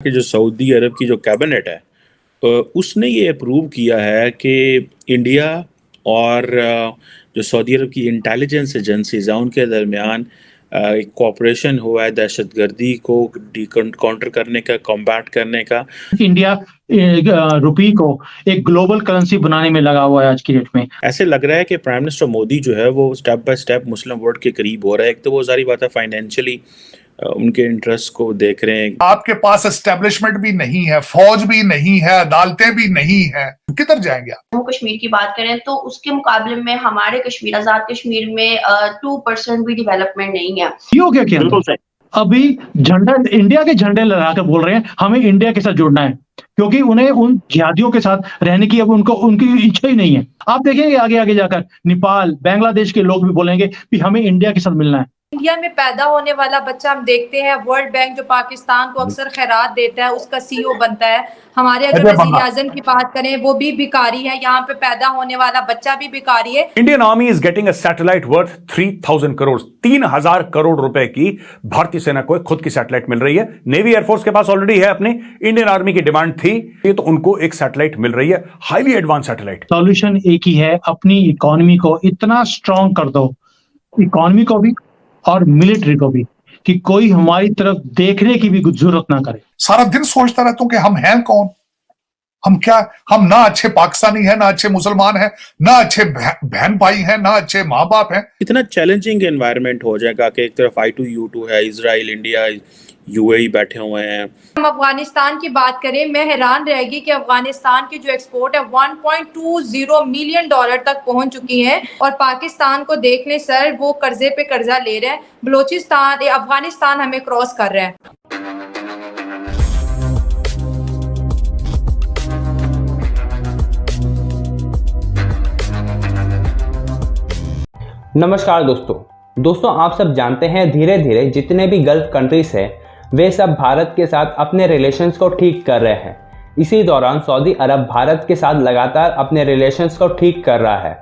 कि जो सऊदी अरब की जो कैबिनेट है उसने ये अप्रूव किया है कि इंडिया और जो सऊदी अरब की इंटेलिजेंस एजेंसीज हैं उनके दरमियान एक कोऑपरेशन हुआ है दहशतगर्दी को काउंटर करने का, कॉम्बैट करने का। इंडिया रुपी को एक ग्लोबल करेंसी बनाने में लगा हुआ है आज की डेट में। ऐसे लग रहा है कि प्राइम मिनिस्टर मोदी जो है वो step by step Muslim world के करीब हो रहा है। एक तो वो सारी बात है फाइनेंशियली उनके इंटरेस्ट को देख रहे हैं। आपके पास एस्टेब्लिशमेंट भी नहीं है, फौज भी नहीं है, अदालतें भी नहीं है, किधर जाएंगे आप? जम्मू कश्मीर की बात करें तो उसके मुकाबले में हमारे कश्मीर, आजाद कश्मीर में 2% भी डेवलपमेंट नहीं है। ये हो गया क्या? अभी झंडा इंडिया के झंडे लगा कर बोल रहे हैं हमें इंडिया के साथ जुड़ना है, क्योंकि उन्हें उन जिहादियों के साथ रहने की अब उनकी इच्छा ही नहीं है। आप देखेंगे आगे आगे जाकर नेपाल, बांग्लादेश के लोग भी बोलेंगे कि हमें इंडिया के साथ मिलना है। इंडिया में पैदा होने वाला बच्चा हम देखते हैं, वर्ल्ड बैंक जो पाकिस्तान को अक्सर खैरात देता है उसका सीईओ बनता है। हमारे अगर वज़ीर आज़म की बात करें वो भी भिखारी है, यहाँ पे पैदा होने वाला बच्चा भी भिखारी है। Indian army is getting a satellite worth 3000 crore, 3000 crore रुपए की भारतीय सेना को खुद की सैटेलाइट मिल रही है। नेवी एयरफोर्स के पास ऑलरेडी है अपनी, इंडियन आर्मी की डिमांड थी ये तो उनको एक सैटेलाइट मिल रही है, हाईली एडवांस सैटेलाइट। सॉल्यूशन एक ही है, अपनी इकोनॉमी को इतना स्ट्रांग कर दो, इकोनॉमी को भी और मिलिट्री को भी, कि कोई हमारी तरफ देखने की भी जरूरत ना करे। सारा दिन सोचता रहता हूं कि हम हैं कौन, हम क्या, हम ना अच्छे पाकिस्तानी हैं, ना अच्छे मुसलमान हैं, ना अच्छे बहन भाई हैं, ना अच्छे माँ बाप हैं। इतना चैलेंजिंग एनवायरनमेंट हो जाएगा कि एक तरफ I2U2 है, इजराइल, इंडिया, यूएई बैठे हुए हैं। हम अफगानिस्तान की बात करें, मैं हैरान रहेगी कि अफगानिस्तान की जो एक्सपोर्ट है 1.20 मिलियन डॉलर तक पहुंच चुकी है, और पाकिस्तान को देख लें सर, वो कर्जे पे कर्जा ले रहे हैं। बलोचिस्तान, अफगानिस्तान हमें क्रॉस कर रहा है। नमस्कार दोस्तों आप सब जानते हैं धीरे धीरे जितने भी गल्फ कंट्रीज हैं वे सब भारत के साथ अपने रिलेशंस को ठीक कर रहे हैं। इसी दौरान सऊदी अरब भारत के साथ लगातार अपने रिलेशंस को ठीक कर रहा है।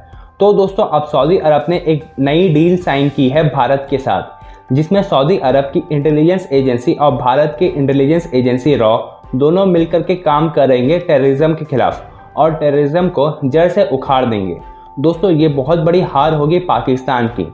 तो दोस्तों अब सऊदी अरब ने एक नई डील साइन की है भारत के साथ, जिसमें सऊदी अरब की इंटेलिजेंस एजेंसी और भारत की इंटेलिजेंस एजेंसी रॉ दोनों मिलकर के काम करेंगे टेररिज्म के खिलाफ और टेररिज्म को जड़ से उखाड़ देंगे। दोस्तों ये बहुत बड़ी हार होगी पाकिस्तान की,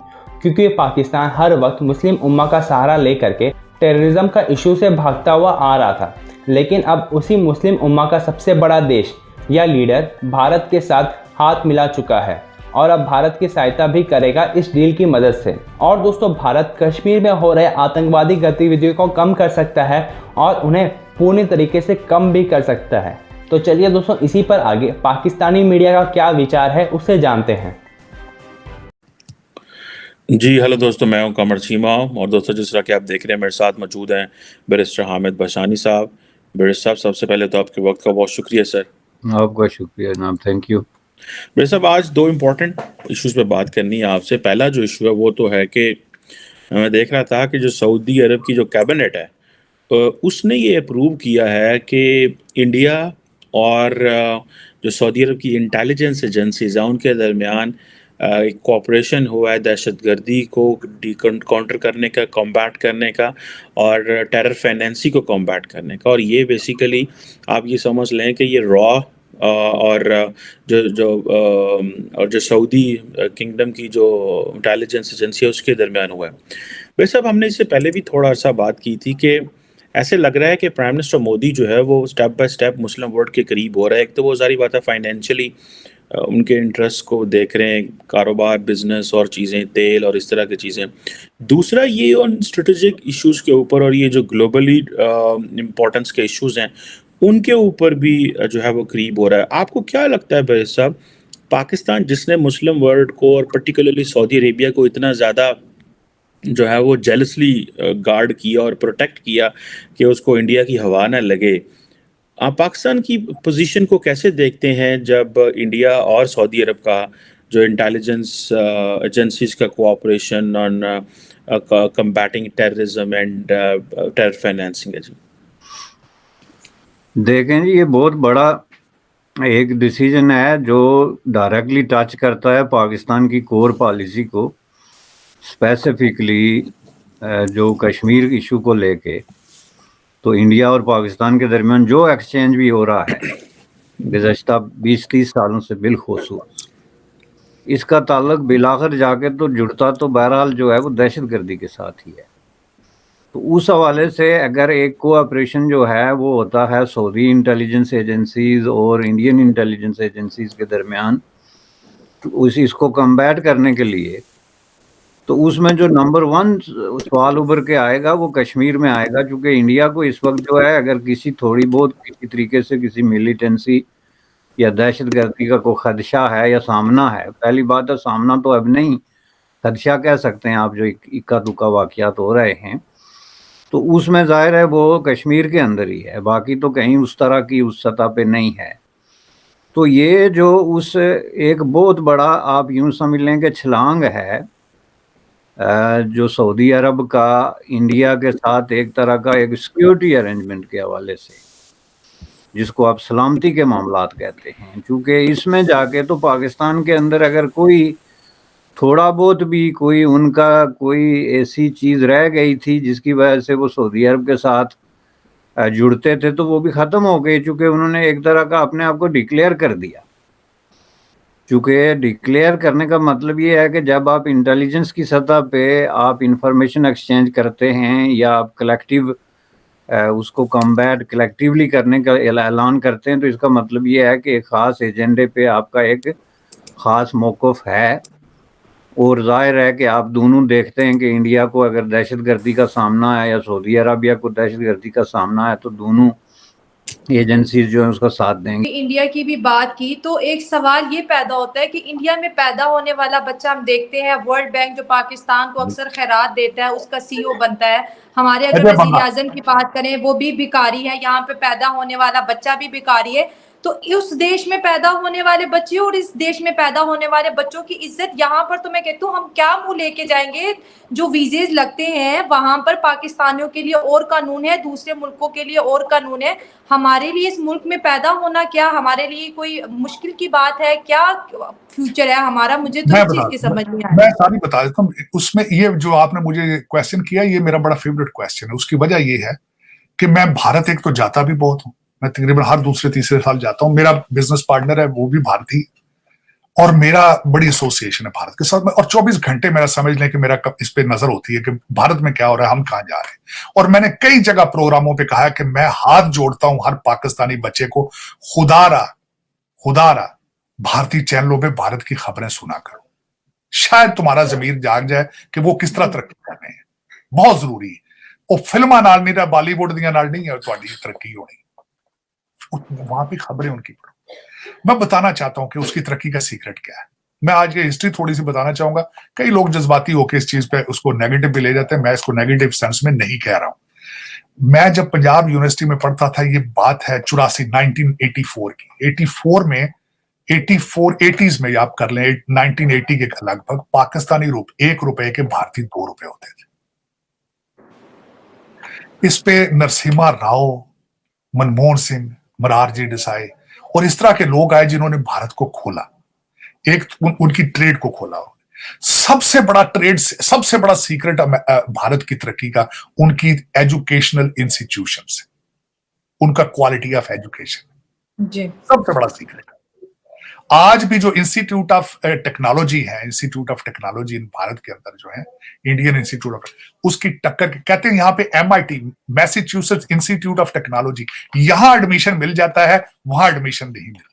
क्योंकि पाकिस्तान हर वक्त मुस्लिम उम्मा का सहारा लेकर के टेररिज्म का इशू से भागता हुआ आ रहा था, लेकिन अब उसी मुस्लिम उम्मा का सबसे बड़ा देश या लीडर भारत के साथ हाथ मिला चुका है और अब भारत की सहायता भी करेगा इस डील की मदद से। और दोस्तों भारत कश्मीर में हो रहे आतंकवादी गतिविधियों को कम कर सकता है और उन्हें पूर्ण तरीके से कम भी कर सकता है। तो चलिए दोस्तों इसी पर आगे पाकिस्तानी मीडिया का क्या विचार है उसे जानते हैं। जी हेलो दोस्तों, मैं हूं कमर चीमा और दोस्तों जिस तरह कि आप देख रहे हैं मेरे साथ मौजूद हैं बैरिस्टर हामिद बशानी साहब। बैरिस्टर साहब सबसे पहले तो आपके वक्त का बहुत शुक्रिया सर। आपका शुक्रिया जनाब, थैंक यू। बैरिस्टर साहब आज दो इम्पोर्टेंट इश्यूज पे बात करनी है आपसे। पहला जो इशू है वो तो है कि मैं देख रहा था कि जो सऊदी अरब की जो कैबिनेट है उसने ये अप्रूव किया है कि इंडिया और जो सऊदी अरब की इंटेलिजेंस एजेंसीज हैं उनके दरमियान एक कोऑपरेशन हुआ है दहशतगर्दी को काउंटर करने का, कॉम्बैट करने का और टेरर फाइनेंसी को कॉम्बैट करने का। और ये बेसिकली आप ये समझ लें कि ये रॉ और जो सऊदी किंगडम की जो इंटेलिजेंस एजेंसी है उसके दरमियान हुआ है। वैसे अब हमने इससे पहले भी थोड़ा सा बात की थी कि ऐसे लग रहा है कि प्राइम मिनिस्टर मोदी जो है वो step by step Muslim world के करीब हो रहा है। एक तो वो सारी बात है फाइनेंशियली उनके इंटरेस्ट को देख रहे हैं, कारोबार, बिजनेस और चीज़ें, तेल और इस तरह की चीज़ें। दूसरा ये ऑन स्ट्रेटेजिक इश्यूज़ के ऊपर और ये जो ग्लोबली इम्पोर्टेंस के इश्यूज़ हैं उनके ऊपर भी जो है वो करीब हो रहा है। आपको क्या लगता है भाई साहब, पाकिस्तान जिसने मुस्लिम वर्ल्ड को और पर्टिकुलरली सऊदी अरेबिया को इतना ज़्यादा जो है वो जेलसली गार्ड किया और प्रोटेक्ट किया कि उसको इंडिया की हवा ना लगे, आप पाकिस्तान की पोजीशन को कैसे देखते हैं जब इंडिया और सऊदी अरब का जो इंटेलिजेंस एजेंसीज का cooperation on combating terrorism and terror financing है? जी देखें जी, ये बहुत बड़ा एक डिसीजन है जो डायरेक्टली टच करता है पाकिस्तान की कोर पॉलिसी को, स्पेसिफिकली जो कश्मीर इशू को लेके। तो इंडिया और पाकिस्तान के दरमियान जो एक्सचेंज भी हो रहा है गुज़श्ता 20-30 सालों से बिलखुसूस, इसका ताल्लुक बिलाखिर जाके तो जुड़ता तो बहरहाल जो है वो दहशतगर्दी के साथ ही है। तो उस हवाले से अगर एक कोऑपरेशन जो है वो होता है सऊदी इंटेलिजेंस एजेंसीज और इंडियन इंटेलिजेंस एजेंसीज के दरमियान, तो इसको कम्बैट करने के लिए, तो उसमें जो नंबर 1 सवाल उभर के आएगा वो कश्मीर में आएगा, क्योंकि इंडिया को इस वक्त जो है अगर किसी थोड़ी बहुत किसी तरीके से किसी मिलिटेंसी या दहशतगर्दी का कोई खदशा है या सामना है, पहली बात है सामना तो अब नहीं, खदशा कह सकते हैं आप, जो इक्का दुक्का वाक़यात हो रहे हैं, तो उसमें ज़ाहिर है वो कश्मीर के अंदर ही है, बाकी तो कहीं उस तरह की उस सतह पे नहीं है। तो ये जो उस एक बहुत बड़ा आप यूँ समझ लें कि छलांग है जो सऊदी अरब का इंडिया के साथ एक तरह का एक सिक्योरिटी अरेंजमेंट के हवाले से, जिसको आप सलामती के मामलात कहते हैं, क्योंकि इसमें जाके तो पाकिस्तान के अंदर अगर कोई थोड़ा बहुत भी कोई उनका कोई ऐसी चीज़ रह गई थी जिसकी वजह से वो सऊदी अरब के साथ जुड़ते थे, तो वो भी ख़त्म हो गई, चूँकि उन्होंने एक तरह का अपने आप को डिक्लेयर कर दिया। चूँकि डिक्लेयर करने का मतलब ये है कि जब आप इंटेलिजेंस की सतह पे आप इंफॉर्मेशन एक्सचेंज करते हैं या आप कलेक्टिव उसको कम्बैट कलेक्टिवली करने का ऐलान करते हैं, तो इसका मतलब ये है कि एक ख़ास एजेंडे पे आपका एक ख़ास मौक़िफ़ है, और ज़ाहिर है कि आप दोनों देखते हैं कि इंडिया को अगर दहशतगर्दी का सामना है या सऊदी अरबिया को दहशतगर्दी का सामना है, तो दोनों एजेंसीज जो है उसका साथ देंगे। इंडिया की भी बात की तो एक सवाल ये पैदा होता है कि इंडिया में पैदा होने वाला बच्चा हम देखते हैं वर्ल्ड बैंक जो पाकिस्तान को अक्सर खैरात देता है उसका CEO बनता है। हमारे अगर वजीर आजम की बात करें वो भी भिखारी है, यहाँ पे पैदा होने वाला बच्चा भी भिखारी है। तो उस देश में पैदा होने वाले बच्चे और इस देश में पैदा होने वाले बच्चों की इज्जत यहाँ पर तो मैं कहती हूँ हम क्या मुंह लेके जाएंगे। जो वीजेज लगते हैं वहां पर पाकिस्तानियों के लिए और कानून है, दूसरे मुल्कों के लिए और कानून है। हमारे लिए इस मुल्क में पैदा होना क्या हमारे लिए कोई मुश्किल की बात है? क्या फ्यूचर है हमारा? मुझे तो इस चीज की समझ नहीं आई। मैं सारी बता देता हूँ। उसमें ये जो आपने मुझे क्वेश्चन किया ये मेरा बड़ा फेवरेट क्वेश्चन है। उसकी वजह ये है कि मैं भारत एक तो जाता भी बहुत हूँ, मैं तकरीबन हर दूसरे तीसरे साल जाता हूँ। मेरा बिजनेस पार्टनर है वो भी भारतीय, और मेरा बड़ी एसोसिएशन है भारत के साथ में, और 24 घंटे मेरा समझ लें कि मेरा इस पे नजर होती है कि भारत में क्या हो रहा है, हम कहाँ जा रहे हैं। और मैंने कई जगह प्रोग्रामों पे कहा है कि मैं हाथ जोड़ता हूं हर पाकिस्तानी बच्चे को, खुदारा भारतीय चैनलों पे भारत की खबरें सुना करो, शायद तुम्हारा जमीर जाग जाए कि वो किस तरह तरक्की कर रहे हैं। बहुत जरूरी है। वो फिल्मा नाल नहीं रहा, बॉलीवुड दियां नाल नहीं है तुम्हारी तरक्की होनी, वहां पे खबरें उनकी पढ़ो। मैं बताना चाहता हूं कि उसकी तरक्की का सीक्रेट क्या है। मैं आज ये हिस्ट्री थोड़ी सी बताना चाहूंगा। कई लोग जज्बाती होकर इस चीज पे उसको नेगेटिव भी ले जाते हैं, मैं इसको नेगेटिव सेंस में नहीं कह रहा हूं। मैं जब पंजाब यूनिवर्सिटी में पढ़ता था, ये बात है 1984 की। 84 में 80s में आप कर लें, 1980 के लगभग पाकिस्तानी ₹1 के भारतीय ₹2 होते थे। इस पे नरसिम्हा राव, मनमोहन सिंह, मोरारजी देसाई और इस तरह के लोग आए जिन्होंने भारत को खोला, उनकी ट्रेड को खोला। सबसे बड़ा सीक्रेट भारत की तरक्की का उनकी एजुकेशनल इंस्टीट्यूशन से, उनका क्वालिटी ऑफ एजुकेशन जी सबसे बड़ा सीक्रेट। आज भी जो इंस्टीट्यूट ऑफ टेक्नोलॉजी है, institute of technology in Bharat के अंदर जो है, इंडियन इंस्टीट्यूट ऑफ, उसकी टक्कर कहते हैं यहाँ पे MIT, Massachusetts institute of technology, यहां एडमिशन मिल जाता है, वहां एडमिशन नहीं मिलता।